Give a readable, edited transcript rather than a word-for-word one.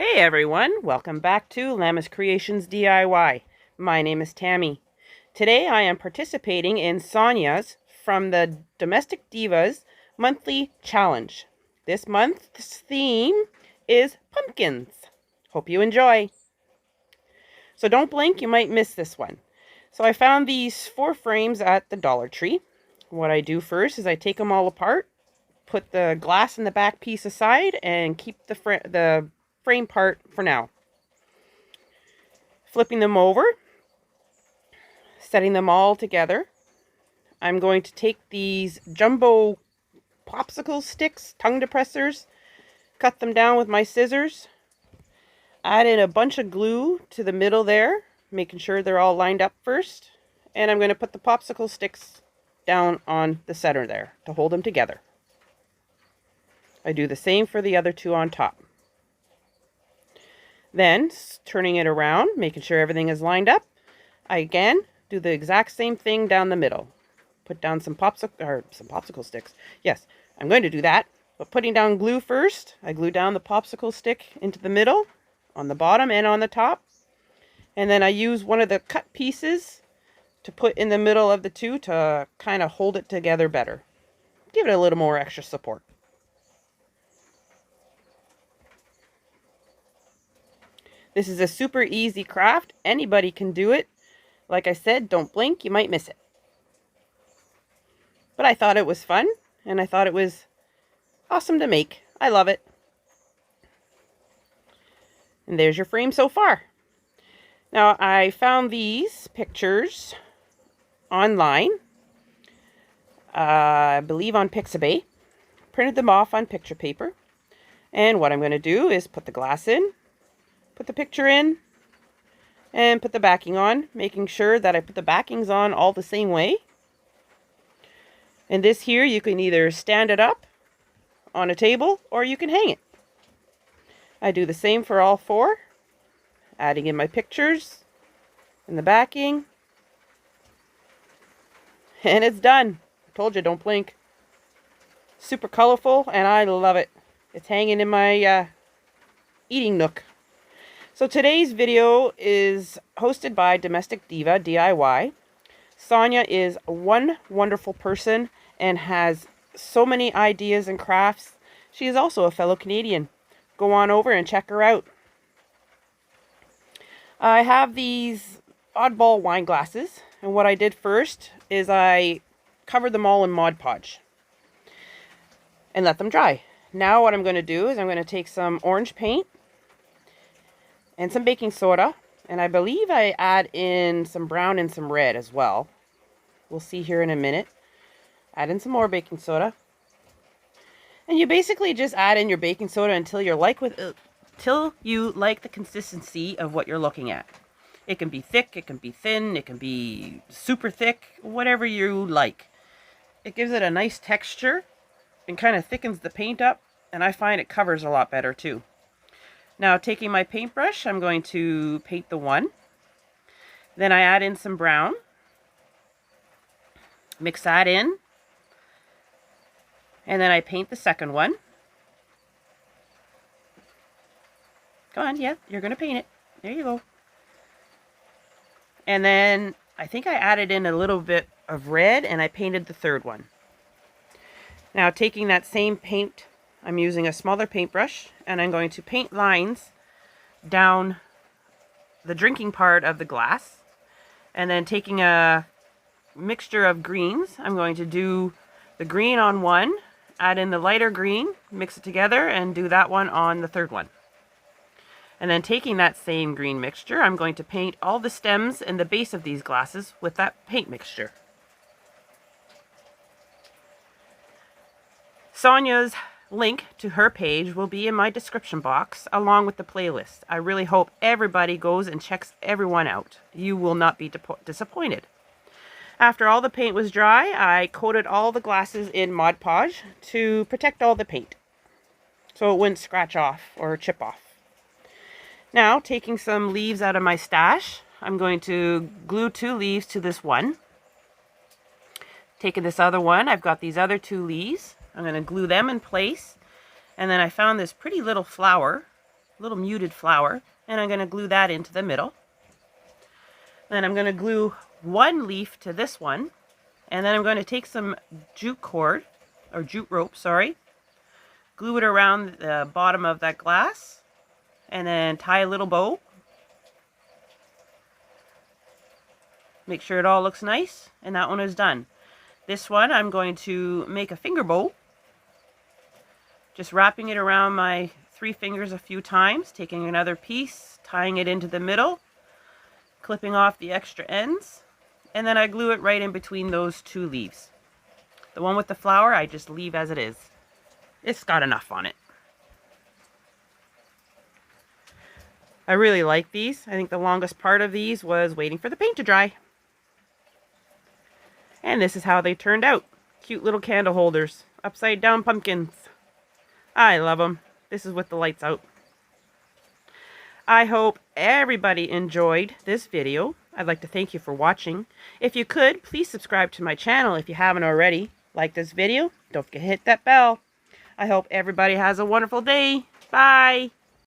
Hey everyone, welcome back to Llamas Creations DIY. My name is Tammy. Today I am participating in Sonia's from the Domestic Divas monthly challenge. This month's theme is pumpkins. Hope you enjoy. So don't blink, you might miss this one. So I found these 4 frames at the Dollar Tree. What I do first is I take them all apart, put the glass in the back piece aside, and keep the frame part for now. Flipping them over, setting them all together. I'm going to take these jumbo popsicle sticks, tongue depressors, cut them down with my scissors, add in a bunch of glue to the middle there, making sure they're all lined up first, and I'm going to put the popsicle sticks down on the center there to hold them together. I do the same for the other 2 on top. Then, turning it around, making sure everything is lined up, I again do the exact same thing down the middle. Put down some popsicle sticks. Yes, I'm going to do that, but putting down glue first, I glue down the popsicle stick into the middle, on the bottom and on the top, and then I use one of the cut pieces to put in the middle of the 2 to kind of hold it together better. Give it a little more extra support. This is a super easy craft. Anybody can do it. Like I said, don't blink, you might miss it. But I thought it was fun, and I thought it was awesome to make. I love it. And there's your frame so far. Now, I found these pictures online, I believe on Pixabay. Printed them off on picture paper. And what I'm going to do is put the glass in, put the picture in, and put the backing on, making sure that I put the backings on all the same way. And this here, you can either stand it up on a table or you can hang it. I do the same for all 4, adding in my pictures and the backing. And it's done. I told you, don't blink. Super colorful, and I love it. It's hanging in my eating nook. So today's video is hosted by Domestic Diva DIY. Sonia is one wonderful person and has so many ideas and crafts. She is also a fellow Canadian. Go on over and check her out. I have these oddball wine glasses, and what I did first is I covered them all in Mod Podge and let them dry. Now what I'm going to do is I'm going to take some orange paint and some baking soda, and I believe I add in some brown and some red as well. We'll see here in a minute. Add in some more baking soda. And you basically just add in your baking soda until you like the consistency of what you're looking at. It can be thick, it can be thin, it can be super thick, whatever you like. It gives it a nice texture and kind of thickens the paint up, and I find it covers a lot better too. Now, taking my paintbrush, I'm going to paint the one. Then I add in some brown. Mix that in. And then I paint the second one. Come on, yeah, you're going to paint it. There you go. And then I think I added in a little bit of red, and I painted the third one. Now, taking that same paint, I'm using a smaller paintbrush, and I'm going to paint lines down the drinking part of the glass. And then taking a mixture of greens, I'm going to do the green on one, add in the lighter green, mix it together, and do that one on the third one. And then taking that same green mixture, I'm going to paint all the stems and the base of these glasses with that paint mixture. Sonia's link to her page will be in my description box along with the playlist. I really hope everybody goes and checks everyone out. You will not be disappointed. After all the paint was dry, I coated all the glasses in Mod Podge to protect all the paint so it wouldn't scratch off or chip off. Now, taking some leaves out of my stash, I'm going to glue 2 leaves to this one. Taking this other one, I've got these other 2 leaves. I'm going to glue them in place. And then I found this pretty little flower little muted flower, and I'm going to glue that into the middle. Then I'm going to glue one leaf to this one, and then I'm going to take some jute cord, or jute rope, sorry, glue it around the bottom of that glass, and then tie a little bow. Make sure it all looks nice, and that one is done. This one I'm going to make a finger bow, just wrapping it around my 3 fingers a few times, taking another piece, tying it into the middle, clipping off the extra ends, and then I glue it right in between those 2 leaves. The one with the flower I just leave as it is. It's got enough on it. I really like these. I think the longest part of these was waiting for the paint to dry. And this is how they turned out. Cute little candle holders. Upside down pumpkins. I love them. This is with the lights out. I hope everybody enjoyed this video. I'd like to thank you for watching. If you could, please subscribe to my channel if you haven't already. Like this video. Don't forget to hit that bell. I hope everybody has a wonderful day. Bye.